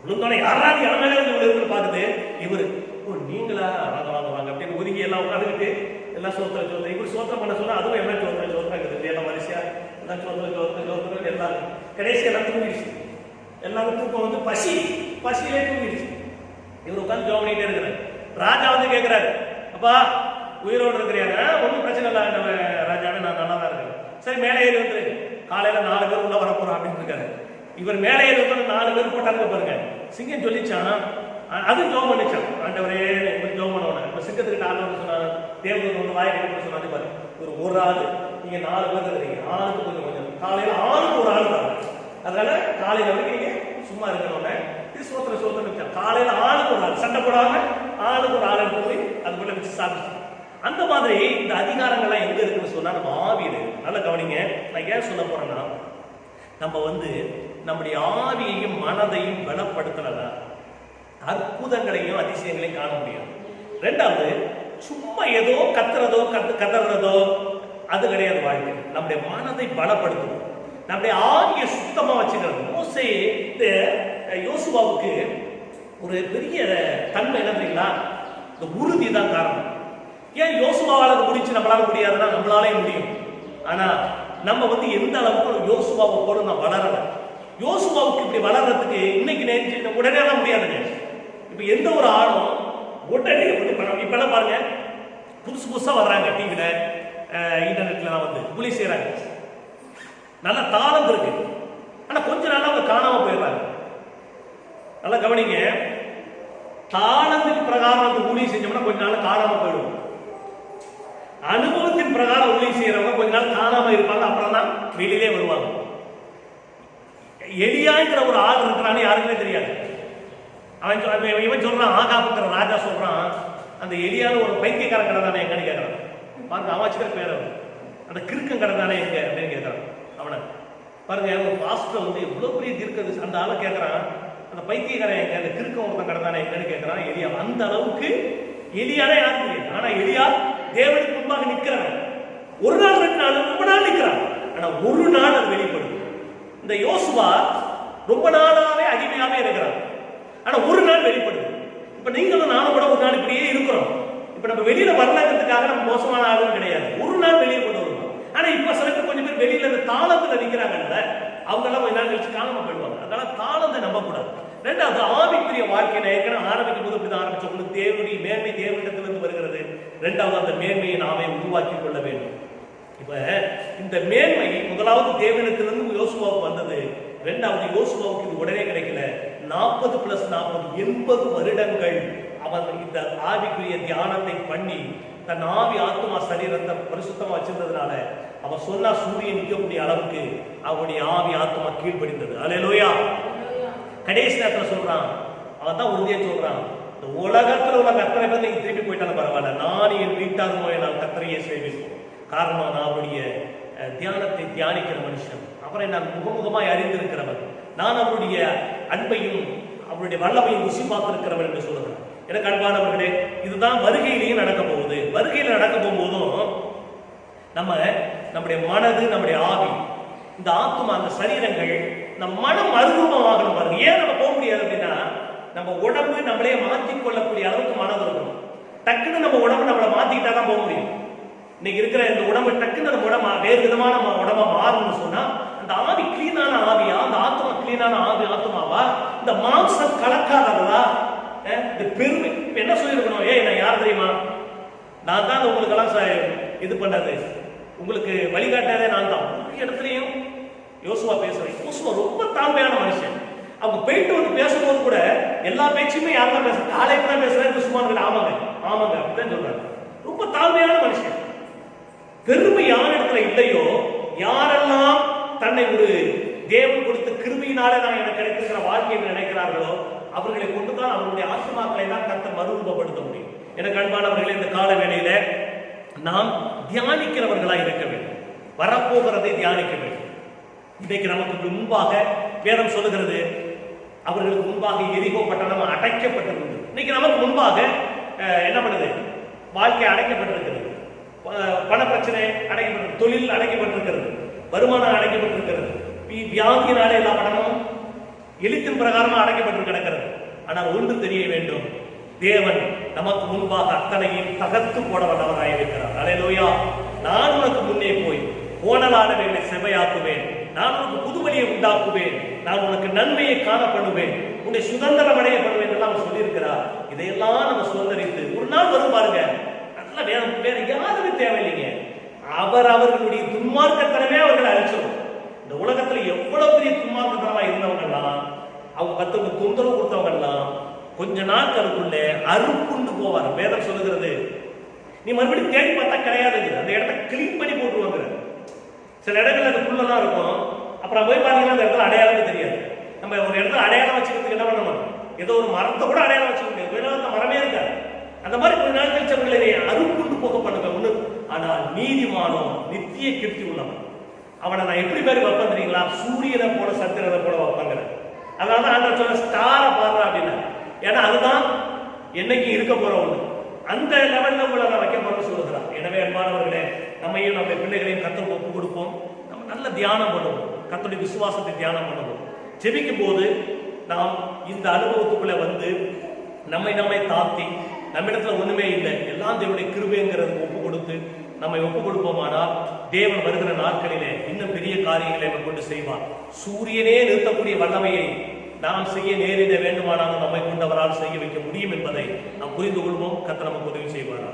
விழுந்தோட யாராவது இடம் மேல இருந்து பாக்குது. இவரு நீங்களா, வாங்க அப்படின்னு ஒதுங்கி எல்லாம் உட்காந்துக்கிட்டு எல்லாம் சோத்திரம் இவர் சோத்திரம் பண்ண சொன்னா அதுவும் எல்லாம் சோத்திரம் எல்லாம் வரிசையா எல்லாம் சோத்திரம் எல்லாம் கடைசி எல்லாம் தூங்கிடுச்சு. எல்லாரும் தூக்கம் வந்து பசியிலே தூங்கிடுச்சு. இவர் உட்காந்து ஜோம் பண்ணிட்டே இருக்கிறார். ராஜா வந்து கேட்கிறாரு, அப்பா உயிரோடு இருக்கிறாங்க, ஒன்றும் பிரச்சனை இல்லை ராஜாவே, நான் நல்லா தான் இருக்கேன். சரி மேலே ஏறி வந்துரு, காலையில 4 பேர் உள்ள வர போறோம் அப்படின்னு இருக்காரு. இவர் மேலே ஏறி வந்து 4 பேர் போட்டாங்க பாருங்க. சிங்கம் சொல்லிச்சான், அது ஜோம் பண்ணிச்சான், ஆண்டவரே ஜோம் பண்ண. இப்ப சிங்கத்துக்கு ஆண்டவர் சொன்னாரு, தேவதூதன் வந்து வாயை கட்டி சொன்னாரு பாரு, ஒரு ஆள் நீங்க 4 பேர் இருக்கிறீங்க, ஆளுக்கு கொஞ்சம் காலையில ஆளுக்கு ஒரு ஆள் தான். அதனால காலையில வரைக்கும் நீங்க சும்மா இருக்கணும்னு இது சோத்திரம் காலையில ஆளுக்கு ஒரு ஆள், சண்டை போடாம ஆளுக்கு ஒரு ஆள் போய் அது போல வச்சு சாப்பிட்டு. அந்த மாதிரி இந்த அதிகாரங்கள்லாம் எங்க இருக்குன்னு சொன்னா நம்ம ஆவியில. நல்ல கவனிங்க, நான் ஏன் சொல்ல போறேன்னா, நம்ம வந்து நம்முடைய ஆவியையும் மனதையும் பலப்படுத்தலனா அற்புதங்களையும் அதிசயங்களையும் காண முடியாது. ரெண்டாவது, சும்மா ஏதோ கத்துறதோ அது கிடையாது வாழ்க்கை. நம்முடைய மனதை பலப்படுத்தணும், நம்முடைய ஆவியை சுத்தமா வச்சுக்கிறது. மோசே இந்த யோசுவாவுக்கு ஒரு பெரிய தன்மை என்ன தெரியுங்களா, இந்த உறுதி தான் காரணம். ஏன் யோசுவாவால முடிச்சு நம்மளால முடியாதுன்னா நம்மளாலே முடியும். ஆனா நம்ம வந்து எந்த அளவுக்கு யோசுவாவை போல நான் வளரல. யோசுவாவுக்கு இப்படி வளர்றதுக்கு இன்னைக்கு நேற்று உடனே எல்லாம் முடியாதுங்க. இப்ப எந்த ஒரு ஆளும் உடனே இப்பெல்லாம் பாருங்க, புதுசா வர்றாங்க டிவில இன்டர்நெட்ல வந்து புலி செய்யறாங்க, நல்ல தாளம் இருக்கு, ஆனா கொஞ்ச நாள் அவங்க காணாம போயிடுறாங்க. நல்லா கவனிங்க, தாளத்தின் பிரகாரம் அந்த ஊழியம் செஞ்சோம்னா கொஞ்ச நாள் காணாம போயிடுவோம். அனுபவத்தின் பிரகாரம் ஊழியம் செய்யறவங்க கொஞ்ச நாள் காணாம இருப்பாங்க, அப்புறம் தான் வெளியிலே வருவாங்க. எலியாங்கிற ஒரு ஆள் இருக்கிறான்னு யாருக்குமே தெரியாது. இவன் சொல்றான், ஆகாப்புங்கிற ராஜா சொல்றான், அந்த எலியால ஒரு பைத்தியக்காரன் கடை தானே எங்கன்னு கேட்கறான். பாருங்க, அவாச்சிக்கிற பேர் அந்த கிறுக்கம் கடை தானே எங்க அப்படின்னு கேட்கறான். அவனை பாருங்க, ஒரு பாஸ்டர் வந்து எவ்வளவு பெரிய தீர்க்கது, அந்த ஆளை கேட்கறான், அந்த பைத்தியக்காரன் எங்க, அந்த கிறுக்கம் ஒருத்தன் கடை தானே எங்கன்னு கேட்கறான். எலியா அந்த அளவுக்கு எலியாலே யாரும் தெரியும். ஆனா எலியா தேவனுக்கு முன்பாக நிற்கிறவன். ஒரு நாள் 2 நாள் ரொம்ப நாள் நிற்கிறான், ஆனா ஒரு நாள் அது வெளிப்படுது. இந்த யோசுவா ரொம்ப நாளாவே அடிமையாவே இருக்கிறான், ஆனா ஒரு நாள் வெளிப்படுது. இப்ப நீங்களும் நானும் கூட ஒரு நாள் இப்படியே இருக்கிறோம். இப்ப நம்ம வெளியில வரலங்கிறதுக்காக நம்ம மோசமான ஆளும் கிடையாது, ஒரு நாள் வெளியே கொண்டு வருவோம். ஆனா இப்ப சில பேர் கொஞ்சம் பேர் வெளியில இந்த தாளத்துல நிற்கிறாங்கல்ல, அவங்க எல்லாம் கொஞ்ச நாள் கழிச்சு காணாம போயிடுவாங்க. அதனால தாளத்தை நம்ப கூடாது. ரெண்டாவது, ஆவிக்குரிய வாழ்க்கையில ஏற்கனவே ஆரம்பிக்கும் போது இப்படிதான் ஆரம்பிச்சோம். தேவனுடைய மேன்மை தேவனிடத்திலிருந்து வருகிறது. ரெண்டாவது, அந்த மேன்மையை நாமே உருவாக்கி கொள்ள வேண்டும். இப்ப இந்த மேன்மை முதலாவது தேவனிடத்திலிருந்து யோசுவாவுக்கு வந்தது. இரண்டாவது யோசுவாவுக்கு இது உடனே கிடைக்கல. 40+40 80 வருடங்கள் அவன் இந்த ஆவிக்குரிய தியானத்தை பண்ணி தன் ஆவி ஆத்மா சரீரத்தை பரிசுத்தமா வச்சிருந்ததுனால அவன் சொன்னா சூரியன் நிற்கக்கூடிய அளவுக்கு அவனுடைய ஆவி ஆத்மா கீழ்ப்படிந்தது. அல்லேலூயா. கடைசி நேரத்தில் சொல்றான், அவன் தான் உறுதியா சொல்றான், இந்த உலகத்தில் உள்ள கர்த்தரை பேர் நீங்க திருப்பி போயிட்டாலும் பரவாயில்ல, நான் என் வீட்டார் நோயை நான் கர்த்தரையே செய்வேன். காரணம், நான் அவருடைய தியானத்தை தியானிக்கிற மனுஷன், அவரை நான் முகமுகமாய் அறிந்திருக்கிறவன், நான் அவருடைய அன்பையும் அவருடைய வல்லமையும் ருசி பார்த்திருக்கிறவன் என்று சொல்லுகிறான். எனக்கு அன்பானவர்களே, இதுதான் வருகையிலேயும் நடக்க போகுது. வருகையில் நடக்க போகும்போதும் நம்முடைய மனது, நம்முடைய ஆவி, இந்த ஆத்மா, அந்த சரீரங்கள், நம் மனம் மறுரூபமாகணும் பாருங்க. ஏன் நம்ம போக முடியாது அப்படின்னா, நம்ம உடம்பு நம்மளே மாற்றிக் கொள்ளக்கூடிய அளவுக்கு மனது இருக்கணும். டக்குன்னு நம்ம உடம்பு நம்மளை மாத்திக்கிட்டா தான் போக முடியும். இன்னைக்கு இருக்கிற இந்த உடம்பு டக்குன்னு நம்ம உடம்பு வேறு விதமான நம்ம உடம்பா மாறணும்னு சொன்னா, அந்த ஆவி கிளீனான ஆவியா, அந்த ஆத்மா கிளீனான ஆத்மாவா, இந்த மாம்சம் கலக்காததா, இந்த பெருமை. என்ன சொல்லியிருக்கணும், ஏய் நான் யார் தெரியுமா, நான் தான் உங்களுக்கு எல்லாம் இது பண்ணது, உங்களுக்கு வழிகாட்டாதே நான் தான். ஒரு இடத்துலையும் யோசுவா பேசுறேன். யோசுவா ரொம்ப தாழ்மையான மனுஷன். அவங்க போயிட்டு வந்து பேசும்போது கூட எல்லா பேச்சுமே யார் தான் பேசுற, காலைக்கு தான் பேசுறேன், சும்மா ஆமாங்க ஆமாங்க அப்படிதான் சொல்றாங்க. ரொம்ப தாழ்மையான மனுஷன். பெருமை யார் இடத்துல இல்லையோ, யாரெல்லாம் தன்னை ஒரு தேவன் கொடுத்த கிருபையினாலே தான் எனக்கு கிடைத்திருக்கிற வாழ்க்கையை நினைக்கிறார்களோ, அவர்களை கொண்டுதான் அவருடைய ஆத்மாக்களை தான் கர்த்தர் மறுரூபப்படுத்த முடியும். எனக்கு அன்பானவர்களே, இந்த கால வேளையில நாம் தியானிக்கிறவர்களாக இருக்க வேண்டும். வரப்போகிறதை தியானிக்க வேண்டும். இன்றைக்கு நமக்கு முன்பாக வேதம் சொல்லுகிறது, அவர்களுக்கு முன்பாக எரிகோ பட்டணம் அடைக்கப்பட்டிருந்தது. இன்னைக்கு நமக்கு முன்பாக என்ன பண்ணுது, வாழ்க்கை அடைக்கப்பட்டிருக்கிறது, பண பிரச்சனை அடைக்கப்பட்டிருக்கிறது, தொழில் அடைக்கப்பட்டிருக்கிறது, வருமானம் அடைக்கப்பட்டிருக்கிறது, வியாதியினாலே எல்லா பணமும் எழுத்தின் பிரகாரமா அடைக்கப்பட்டு கிடக்கிறது. ஆனால் ஒன்று தெரிய வேண்டும், தேவன் நமக்கு முன்பாக அத்தனையும் தகர்த்து போட வல்லவராக இருக்கிறார். அல்லேலூயா. நான் உனக்கு முன்னே போய் கோணலானவைகளை செவையாக்குவேன், நான் உனக்கு புதுவழியை உண்டாக்குவேன், நான் உனக்கு நன்மையை காண பண்ணுவேன், உன்னை சுதந்திரம் அடைய பண்ணுவேன் எல்லாம் சொல்லியிருக்கிறார். இதையெல்லாம் நம்ம சுதந்திரித்து ஒரு நாள் வரும் பாருங்க, அதெல்லாம் வேற யாருமே தேவையில்லைங்க. அவர்களுடைய துன்மார்க்கத்தனமே அவர்களை அழிச்சிடும். இந்த உலகத்துல எவ்வளவு பெரிய துன்மார்க்கத்தனமா இருந்தவங்கலாம், அவங்க மற்றவங்க தொந்தரவு கொடுத்தவங்கலாம் கொஞ்ச நாட்களுக்குள்ள அறுப்புண்டு போவார். வேதம் சொல்லுகிறது, நீ மறுபடியும் தேடி பார்த்தா கிடையாது, அந்த இடத்த கிளீன் பண்ணி போட்டுருவாங்க. சில இடங்கள்ல அந்த புல்லெல்லாம் இருக்கும், அப்புறம் போய் பார்த்தீங்கன்னா அந்த இடத்துல அடையாளமே தெரியாது. நம்ம ஒரு இடத்துல அடையாளம் வச்சுக்கிறதுக்கு என்ன பண்ணணும், ஏதோ ஒரு மரத்தை கூட அடையாளம் வச்சுக்க முடியாது, அந்த மரமே இருக்காது. அந்த மாதிரி கொஞ்ச நாள் கழிச்சவங்களை அறுப்புண்டு போக பண்ணுங்க ஒண்ணு. ஆனால் நீதிமானோ நித்திய கீர்த்தி உள்ளவன், அவனை நான் எப்படி பேர் வைப்பேன் தெரியுங்களா, சூரியனை போல சந்திரனை போல வைப்பாங்க. அதனால ஆண்டவர் சொல்ல ஸ்டாரை பாடுறா அப்படின்னா, ஏன்னா அதுதான் என்னைக்கு இருக்க போற ஒண்ணு, அந்த லெவல்ல உங்களை நான் வைக்க போறேன்னு சொல்லுகிறார். எனவே அன்பானவர்களே, நம்மையும் நம்ம பிள்ளைகளையும் கர்த்தருக்கு ஒப்பு கொடுப்போம். நம்ம நல்ல தியானம் பண்ணுவோம், கர்த்தருடைய விசுவாசத்தை தியானம் பண்ணுவோம். ஜெபிக்கும் போது நாம் இந்த அனுபவத்துக்குள்ள வந்து நம்மை தாழ்த்தி, நம்மிடத்துல ஒண்ணுமே இல்லை, எல்லாம் தேவனுடைய கிருபைங்கிறது ஒப்பு கொடுத்து நம்மை ஒப்பு கொடுப்போமானால், தேவன் வருகிற நாட்களிலே இன்னும் பெரிய காரியங்களை நம்ம கொண்டு செய்வார். சூரியனே நிறுத்தக்கூடிய வல்லமையை நாம் செய்ய நேரிட வேண்டுமானாலும் நம்மை கொண்டவரால் செய்ய வைக்க முடியும் என்பதை நாம் புரிந்து கொள்வோம். கர்த்தர் நமக்கு உதவி செய்வாரா.